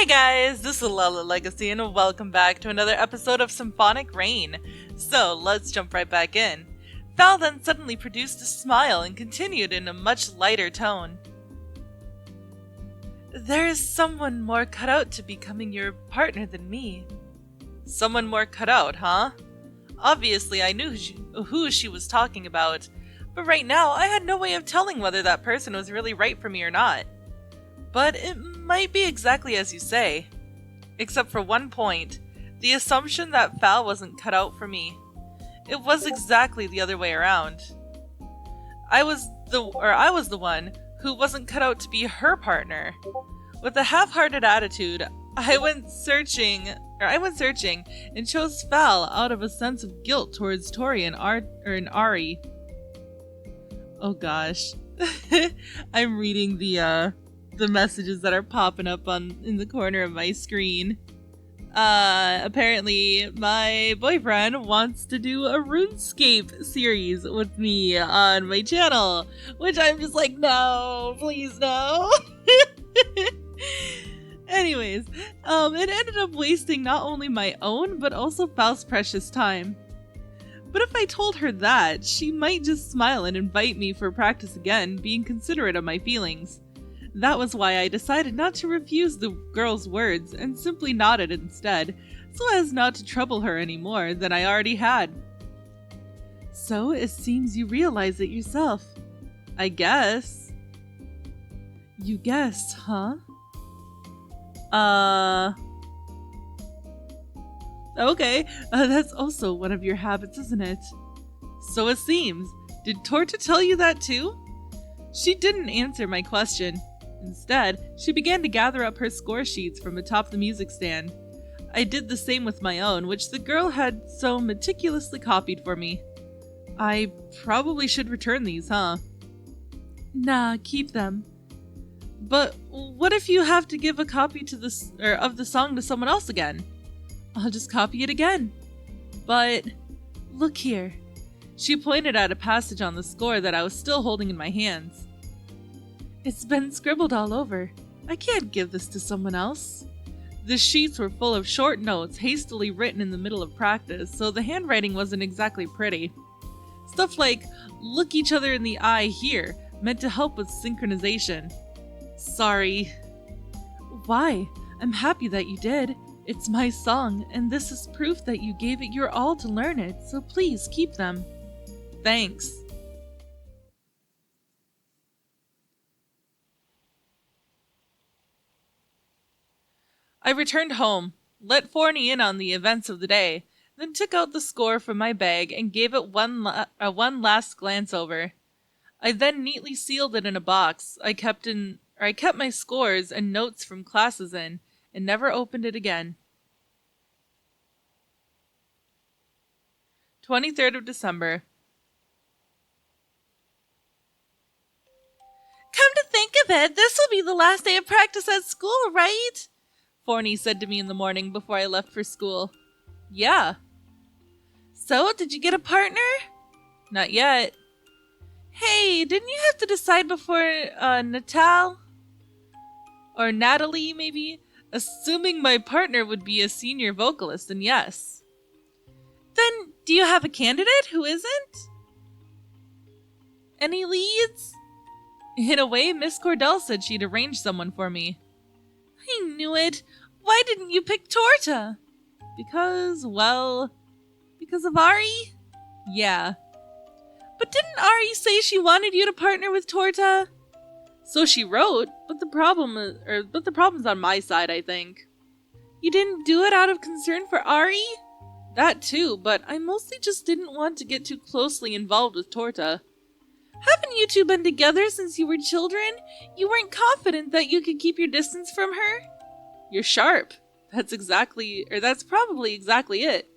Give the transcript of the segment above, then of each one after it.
Hey guys, this is Lala Legacy and welcome back to another episode of Symphonic Rain. So let's jump right back in. Val then suddenly produced a smile and continued in a much lighter tone. There is someone more cut out to becoming your partner than me. Someone more cut out, huh? Obviously I knew who she was talking about, but right now I had no way of telling whether that person was really right for me or not. But it might be exactly as you say. Except for one point, the assumption that Val wasn't cut out for me. It was exactly the other way around. I was the one who wasn't cut out to be her partner. With a half-hearted attitude, I went searching and chose Val out of a sense of guilt towards Tori and Ari. Oh gosh. I'm reading the messages that are popping up in the corner of my screen. Apparently my boyfriend wants to do a RuneScape series with me on my channel, which I'm just like, no, please no. Anyways, it ended up wasting not only my own, but also Val's precious time. But if I told her that, she might just smile and invite me for practice again, being considerate of my feelings. That was why I decided not to refuse the girl's words and simply nodded instead, so as not to trouble her any more than I already had. So it seems you realize it yourself. I guess. You guess, huh? Okay, that's also one of your habits, isn't it? So it seems. Did Torta tell you that too? She didn't answer my question. Instead, she began to gather up her score sheets from atop the music stand. I did the same with my own, which the girl had so meticulously copied for me. I probably should return these, huh? Nah, keep them. But what if you have to give a copy of the song to someone else again? I'll just copy it again. But look here. She pointed at a passage on the score that I was still holding in my hands. It's been scribbled all over. I can't give this to someone else. The sheets were full of short notes hastily written in the middle of practice, so the handwriting wasn't exactly pretty. Stuff like, look each other in the eye here, meant to help with synchronization. Sorry. Why? I'm happy that you did. It's my song, and this is proof that you gave it your all to learn it, so please keep them. Thanks. I returned home, let Forney in on the events of the day, then took out the score from my bag and gave it one last glance over. I then neatly sealed it in a box I kept my scores and notes from classes in, and never opened it again. 23rd of December. Come to think of it, this will be the last day of practice at school, right? Forney said to me in the morning before I left for school. Yeah. So, did you get a partner? Not yet. Hey, didn't you have to decide before Natal? Or Natalie, maybe? Assuming my partner would be a senior vocalist, then yes. Then, do you have a candidate who isn't? Any leads? In a way, Miss Cordell said she'd arrange someone for me. I knew it. Why didn't you pick Torta? Because of Ari? Yeah. But didn't Ari say she wanted you to partner with Torta? So she wrote, but the problem's on my side, I think. You didn't do it out of concern for Ari? That too, but I mostly just didn't want to get too closely involved with Torta. Haven't you two been together since you were children? You weren't confident that you could keep your distance from her? You're sharp. That's probably exactly it.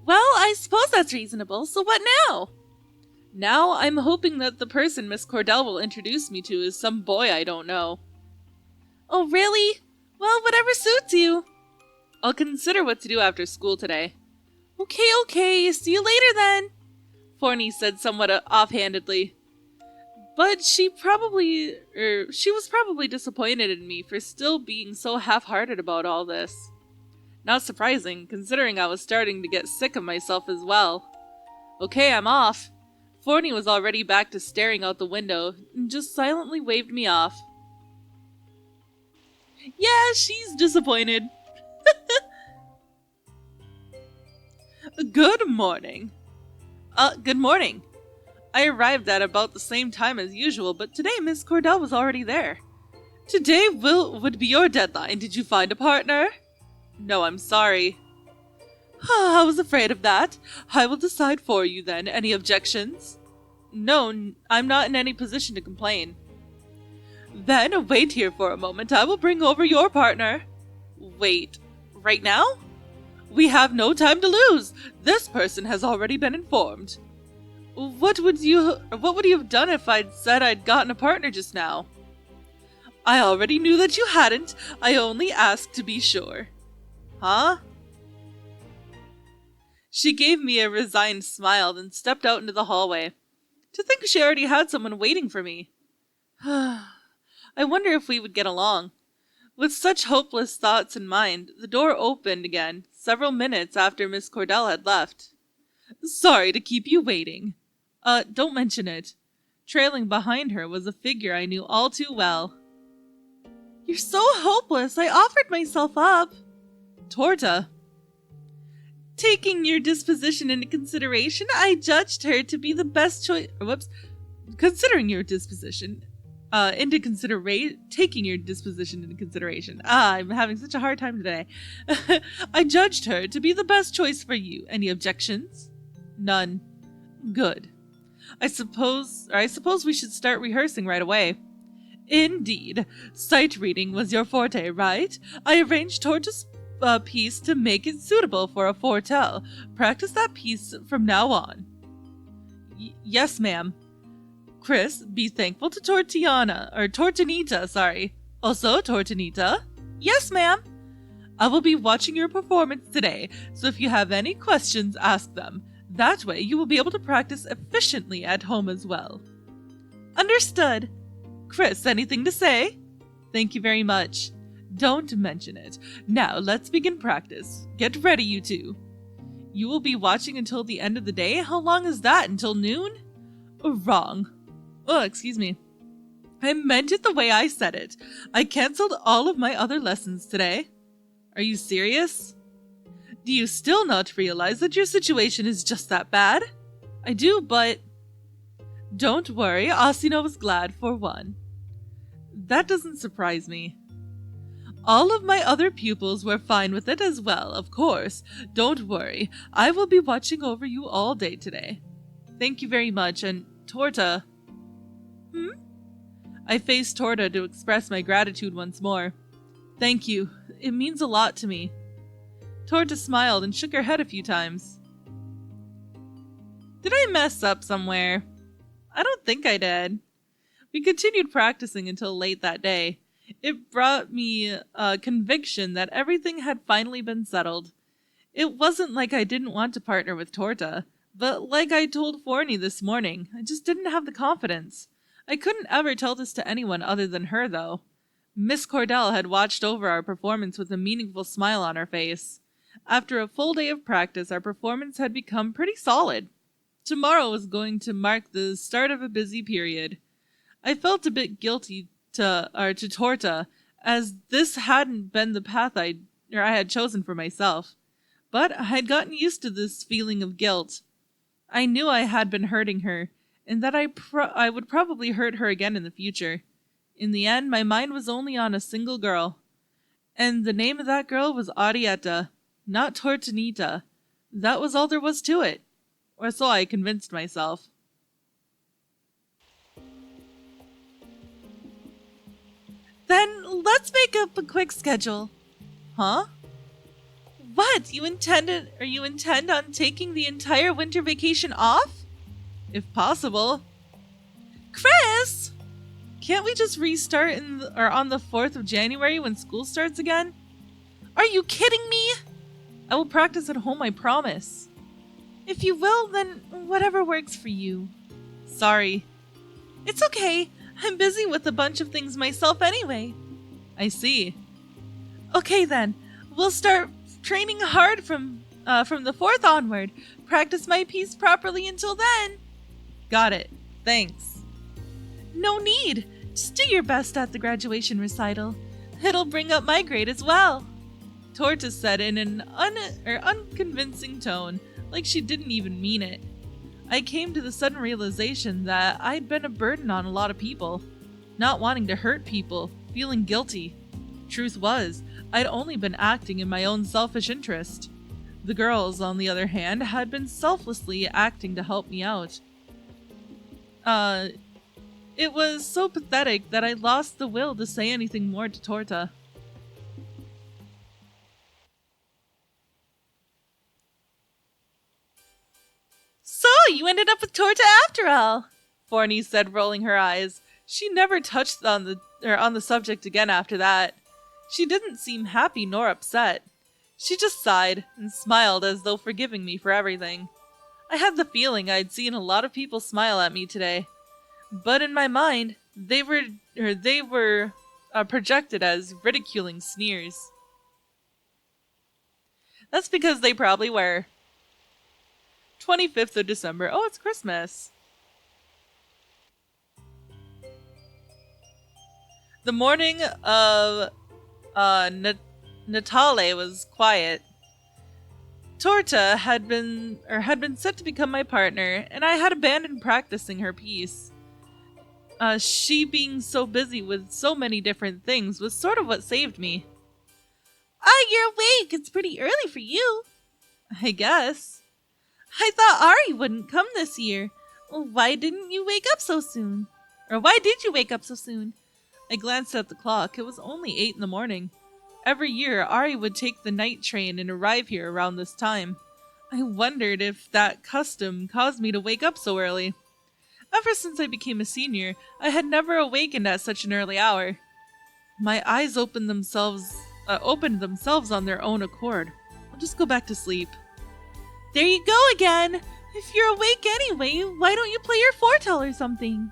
Well, I suppose that's reasonable, so what now? Now I'm hoping that the person Miss Cordell will introduce me to is some boy I don't know. Oh, really? Well, whatever suits you. I'll consider what to do after school today. Okay, see you later then, Forney said somewhat offhandedly. But she was probably disappointed in me for still being so half-hearted about all this. Not surprising, considering I was starting to get sick of myself as well. Okay, I'm off. Forney was already back to staring out the window and just silently waved me off. Yeah, she's disappointed. Good morning. Good morning. I arrived at about the same time as usual, but today Miss Cordell was already there. Today would be your deadline. Did you find a partner? No, I'm sorry. I was afraid of that. I will decide for you then. Any objections? No, I'm not in any position to complain. Then wait here for a moment. I will bring over your partner. Wait, right now? We have no time to lose. This person has already been informed. What would you have done if I'd said I'd gotten a partner just now? I already knew that you hadn't. I only asked to be sure. Huh? She gave me a resigned smile, then stepped out into the hallway. To think she already had someone waiting for me. I wonder if we would get along. With such hopeless thoughts in mind, the door opened again several minutes after Miss Cordell had left. Sorry to keep you waiting. Don't mention it. Trailing behind her was a figure I knew all too well. You're so hopeless. I offered myself up. Torta. Taking your disposition into consideration, I judged her to be the best choice. Considering your disposition taking your disposition into consideration. I'm having such a hard time today. I judged her to be the best choice for you. Any objections? None. Good. I suppose we should start rehearsing right away. Indeed. Sight reading was your forte, right? I arranged Torta's piece to make it suitable for a foretell. Practice that piece from now on. Yes, ma'am. Chris, be thankful to Tortanita, sorry. Also, Tortanita. Yes, ma'am. I will be watching your performance today, so if you have any questions, ask them. That way, you will be able to practice efficiently at home as well. Understood. Chris, anything to say? Thank you very much. Don't mention it. Now, let's begin practice. Get ready, you two. You will be watching until the end of the day? How long is that? Until noon? Wrong. Oh, excuse me. I meant it the way I said it. I canceled all of my other lessons today. Are you serious? Do you still not realize that your situation is just that bad? I do, but... Don't worry, Asino was glad for one. That doesn't surprise me. All of my other pupils were fine with it as well, of course. Don't worry, I will be watching over you all day today. Thank you very much, and Torta... I faced Torta to express my gratitude once more. Thank you. It means a lot to me. Torta smiled and shook her head a few times. Did I mess up somewhere? I don't think I did. We continued practicing until late that day. It brought me a conviction that everything had finally been settled. It wasn't like I didn't want to partner with Torta, but like I told Forney this morning, I just didn't have the confidence. I couldn't ever tell this to anyone other than her, though. Miss Cordell had watched over our performance with a meaningful smile on her face. After a full day of practice, our performance had become pretty solid. Tomorrow was going to mark the start of a busy period. I felt a bit guilty to Torta, as this hadn't been the path I had chosen for myself. But I had gotten used to this feeling of guilt. I knew I had been hurting her, and that I would probably hurt her again in the future. In the end, my mind was only on a single girl. And the name of that girl was Arietta, not Tortanita. That was all there was to it. Or so I convinced myself. Then let's make up a quick schedule. Huh? What? You intend on taking the entire winter vacation off? If possible. Chris! Can't we just restart on the 4th of January when school starts again? Are you kidding me? I will practice at home, I promise. If you will, then whatever works for you. Sorry. It's okay. I'm busy with a bunch of things myself anyway. I see. Okay then. We'll start training hard from the 4th onward. Practice my piece properly until then. Got it. Thanks. No need. Just do your best at the graduation recital. It'll bring up my grade as well. Torta said in an unconvincing tone, like she didn't even mean it. I came to the sudden realization that I'd been a burden on a lot of people, not wanting to hurt people, feeling guilty. Truth was, I'd only been acting in my own selfish interest. The girls, on the other hand, had been selflessly acting to help me out. It was so pathetic that I lost the will to say anything more to Torta. So, you ended up with Torta after all, Forney said, rolling her eyes. She never touched on the subject again after that. She didn't seem happy nor upset. She just sighed and smiled as though forgiving me for everything. I had the feeling I'd seen a lot of people smile at me today, but in my mind, they were projected as ridiculing sneers. That's because they probably were. 25th of December. Oh, it's Christmas. The morning of Natale was quiet. Torta had been set to become my partner, and I had abandoned practicing her piece. She being so busy with so many different things was sort of what saved me. You're awake. It's pretty early for you. I guess. I thought Ari wouldn't come this year. Why didn't you wake up so soon? Or why did you wake up so soon? I glanced at the clock. It was only 8 in the morning. Every year, Ari would take the night train and arrive here around this time. I wondered if that custom caused me to wake up so early. Ever since I became a senior, I had never awakened at such an early hour. My eyes opened themselves on their own accord. I'll just go back to sleep. There you go again! If you're awake anyway, why don't you play your fortell or something?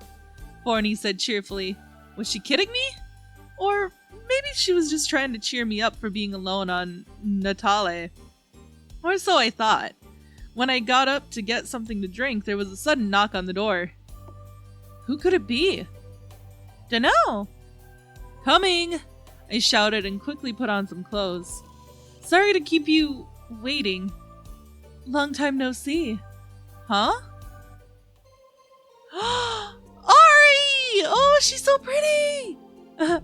Forney said cheerfully. Was she kidding me? Or maybe she was just trying to cheer me up for being alone on Natale. Or so I thought. When I got up to get something to drink, there was a sudden knock on the door. Who could it be? Dunno. Coming! I shouted and quickly put on some clothes. Sorry to keep you waiting. Long time no see. Huh? Ari! Oh, she's so pretty!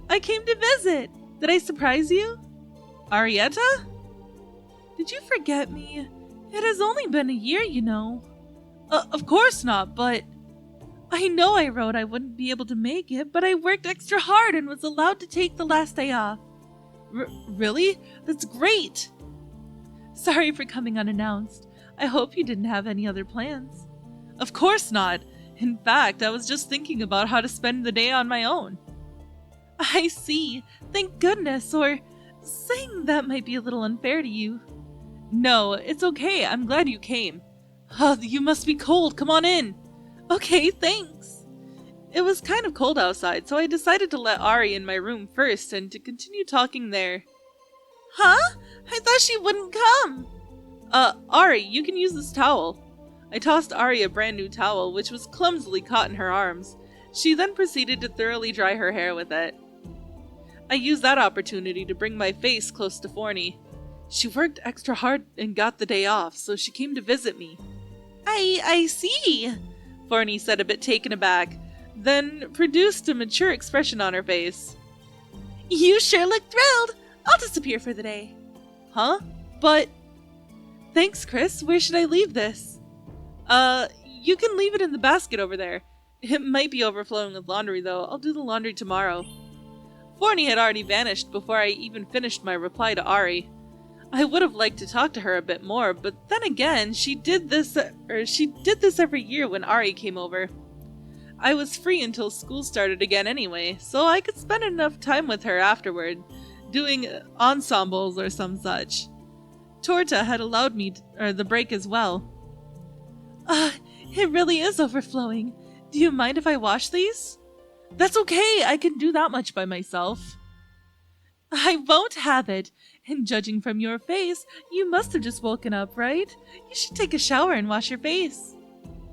I came to visit. Did I surprise you? Arietta? Did you forget me? It has only been a year, you know. Of course not, but... I know I wrote I wouldn't be able to make it, but I worked extra hard and was allowed to take the last day off. Really? That's great! Sorry for coming unannounced. I hope you didn't have any other plans. Of course not. In fact, I was just thinking about how to spend the day on my own. I see. Thank goodness, or saying that might be a little unfair to you. No, it's okay. I'm glad you came. You must be cold. Come on in. Okay, thanks. It was kind of cold outside, so I decided to let Ari in my room first and to continue talking there. Huh? I thought she wouldn't come. Ari, you can use this towel. I tossed Ari a brand new towel, which was clumsily caught in her arms. She then proceeded to thoroughly dry her hair with it. I used that opportunity to bring my face close to Forney. She worked extra hard and got the day off, so she came to visit me. I see, Forney said, a bit taken aback, then produced a mature expression on her face. You sure look thrilled. I'll disappear for the day. Huh? But... Thanks, Chris. Where should I leave this? You can leave it in the basket over there. It might be overflowing with laundry, though. I'll do the laundry tomorrow. Forney had already vanished before I even finished my reply to Ari. I would have liked to talk to her a bit more, but then again, she did this every year when Ari came over. I was free until school started again anyway, so I could spend enough time with her afterward, doing ensembles or some such. Torta had allowed me the break as well. It really is overflowing. Do you mind if I wash these? That's okay, I can do that much by myself. I won't have it. And judging from your face, you must have just woken up, right? You should take a shower and wash your face.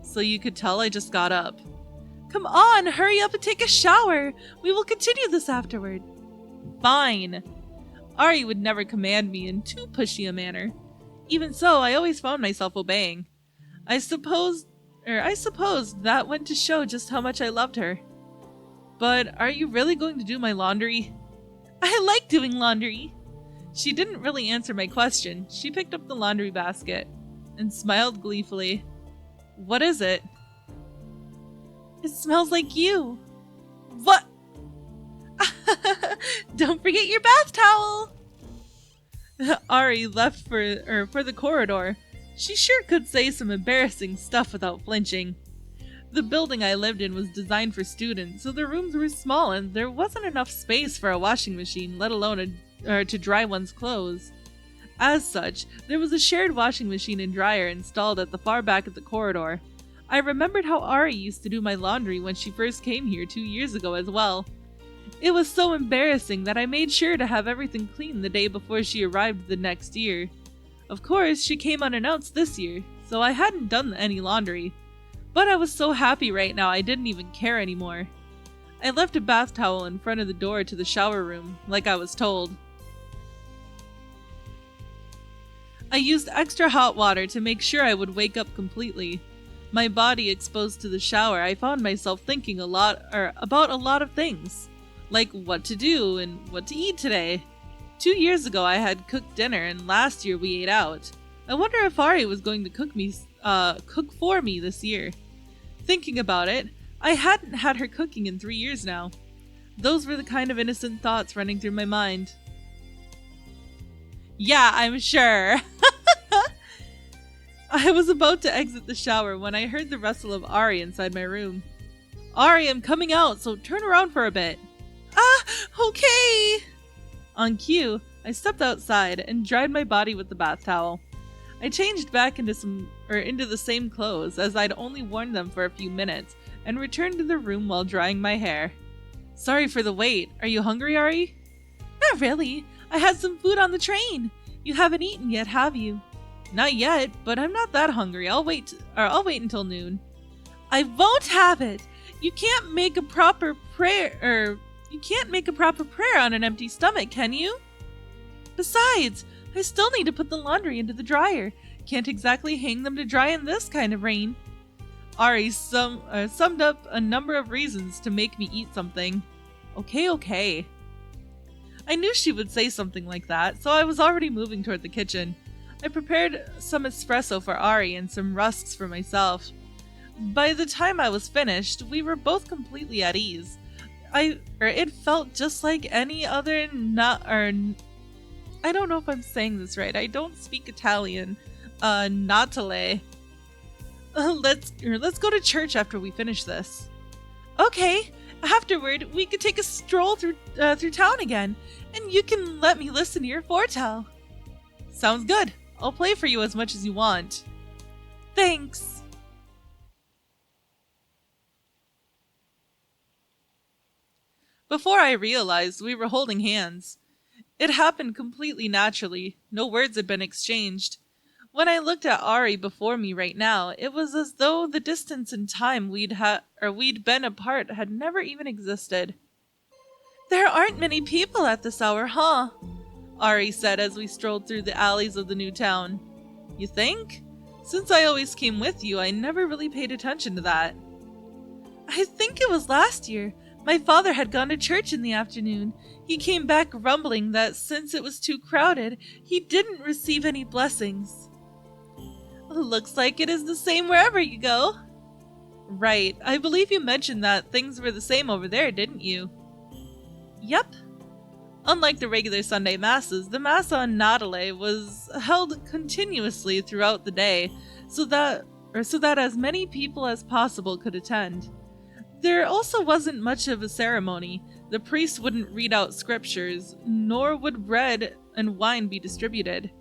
So you could tell I just got up. Come on, hurry up and take a shower. We will continue this afterward. Fine. Ari would never command me in too pushy a manner. Even so, I always found myself obeying. I suppose that went to show just how much I loved her. But are you really going to do my laundry? I like doing laundry. She didn't really answer my question. She picked up the laundry basket and smiled gleefully. What is it? It smells like you. What? Don't forget your bath towel. Ari left for the corridor. She sure could say some embarrassing stuff without flinching. The building I lived in was designed for students, so the rooms were small and there wasn't enough space for a washing machine, let alone to dry one's clothes. As such, there was a shared washing machine and dryer installed at the far back of the corridor. I remembered how Ari used to do my laundry when she first came here 2 years ago as well. It was so embarrassing that I made sure to have everything clean the day before she arrived the next year. Of course, she came unannounced this year, so I hadn't done any laundry. But I was so happy right now I didn't even care anymore. I left a bath towel in front of the door to the shower room, like I was told. I used extra hot water to make sure I would wake up completely. My body exposed to the shower, I found myself thinking about a lot of things, like what to do and what to eat today. 2 years ago I had cooked dinner and last year we ate out. I wonder if Ari was going to cook for me this year. Thinking about it, I hadn't had her cooking in 3 years now. Those were the kind of innocent thoughts running through my mind. Yeah, I'm sure. I was about to exit the shower when I heard the rustle of Ari inside my room. Ari, I'm coming out, so turn around for a bit. Ah, okay. On cue, I stepped outside and dried my body with the bath towel. I changed back into the same clothes, as I'd only worn them for a few minutes, and returned to the room while drying my hair. Sorry for the wait. Are you hungry, Ari? Not really. I had some food on the train. You haven't eaten yet, have you? Not yet, but I'm not that hungry. I'll wait until noon. I won't have it. You can't make a proper prayer on an empty stomach, can you? Besides, I still need to put the laundry into the dryer. Can't exactly hang them to dry in this kind of rain. Ari summed up a number of reasons to make me eat something. Okay. I knew she would say something like that, so I was already moving toward the kitchen. I prepared some espresso for Ari and some rusks for myself. By the time I was finished, we were both completely at ease. It felt just like any other I don't know if I'm saying this right. I don't speak Italian. Natale. Let's go to church after we finish this. Okay. Afterward, we could take a stroll through town again, and you can let me listen to your foretell. Sounds good. I'll play for you as much as you want. Thanks. Before I realized, we were holding hands. It happened completely naturally. No words had been exchanged. When I looked at Ari before me right now, it was as though the distance and time we'd been apart had never even existed. There aren't many people at this hour, huh? Ari said as we strolled through the alleys of the new town. You think? Since I always came with you, I never really paid attention to that. I think it was last year. My father had gone to church in the afternoon. He came back grumbling that since it was too crowded, he didn't receive any blessings. Looks like it is the same wherever you go. Right, I believe you mentioned that things were the same over there, didn't you? Yep. Unlike the regular Sunday masses, the Mass on Natale was held continuously throughout the day, so that as many people as possible could attend. There also wasn't much of a ceremony. The priest wouldn't read out scriptures, nor would bread and wine be distributed.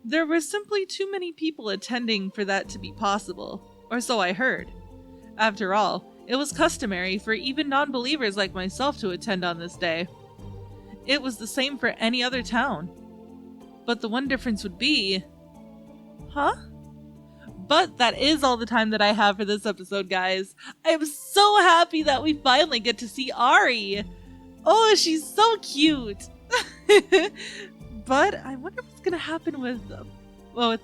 There were simply too many people attending for that to be possible, or so I heard. After all, It was customary for even non-believers like myself to attend on this day. It was the same for any other town. But the one difference would be... Huh? But that is all the time that I have for this episode, guys. I'm so happy that we finally get to see Ari. Oh, she's so cute. But I wonder what's gonna happen with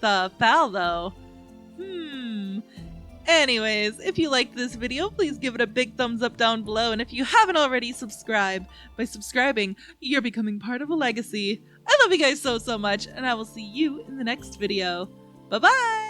Fal, though. Anyways, if you liked this video, please give it a big thumbs up down below. And if you haven't already, subscribe. By subscribing, you're becoming part of a legacy. I love you guys so much, and I will see you in the next video. Bye-bye!